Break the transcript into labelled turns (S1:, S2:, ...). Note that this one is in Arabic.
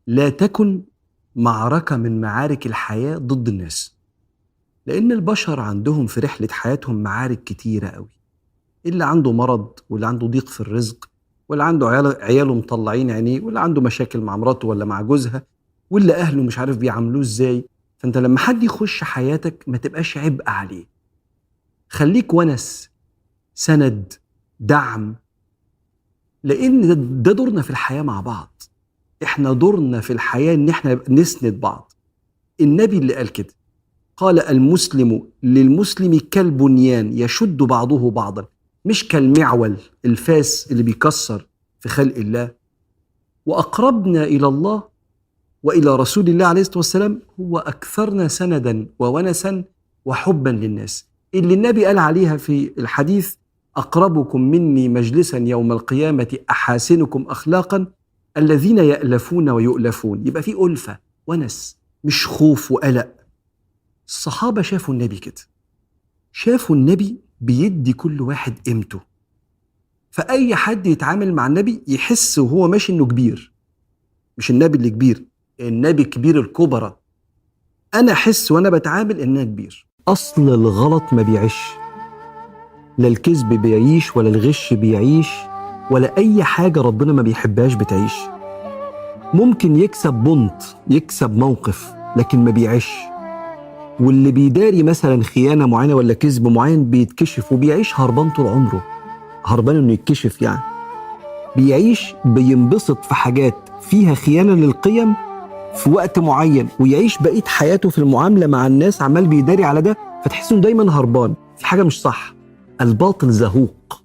S1: لا تكن معركة من معارك الحياة ضد الناس، لأن البشر عندهم في رحلة حياتهم معارك كتيرة قوي. اللي عنده مرض، واللي عنده ضيق في الرزق، واللي عنده عياله مطلعين عينيه، واللي عنده مشاكل مع مراته ولا مع جوزها، واللي أهله مش عارف بيعاملوه إزاي. فأنت لما حد يخش حياتك ما تبقاش عبء عليه، خليك ونس، سند، دعم، لأن ده دورنا في الحياة مع بعض. إحنا دورنا في الحياة إن إحنا نسند بعض. النبي اللي قال كده، قال المسلم للمسلم كالبنيان يشد بعضه بعضا، مش كالمعول الفاس اللي بيكسر في خلق الله. وأقربنا إلى الله وإلى رسول الله عليه الصلاة والسلام هو أكثرنا سندا وونسا وحبا للناس، اللي النبي قال عليها في الحديث: أقربكم مني مجلسا يوم القيامة أحاسنكم أخلاقا الذين يألفون ويؤلفون. يبقى في ألفة ونس، مش خوف وقلق. الصحابة شافوا النبي كده، شافوا النبي بيدي كل واحد قيمته، فأي حد يتعامل مع النبي يحس وهو ماشي إنه كبير. مش النبي اللي كبير، النبي كبير الكبرى. أنا أحس وأنا بتعامل إن أنا كبير. أصل الغلط ما بيعيش، لا الكذب بيعيش ولا الغش بيعيش ولا أي حاجة ربنا ما بيحبهاش بتعيش. ممكن يكسب بنط، يكسب موقف، لكن ما بيعيش. واللي بيداري مثلا خيانة معينة ولا كذب معين بيتكشف وبيعيش هربان طول عمره، هربان انه يتكشف. يعني بيعيش بينبسط في حاجات فيها خيانة للقيم في وقت معين، ويعيش بقية حياته في المعاملة مع الناس عمال بيداري على ده، فتحس انه دايما هربان في حاجة مش صح. الباطل زهوق.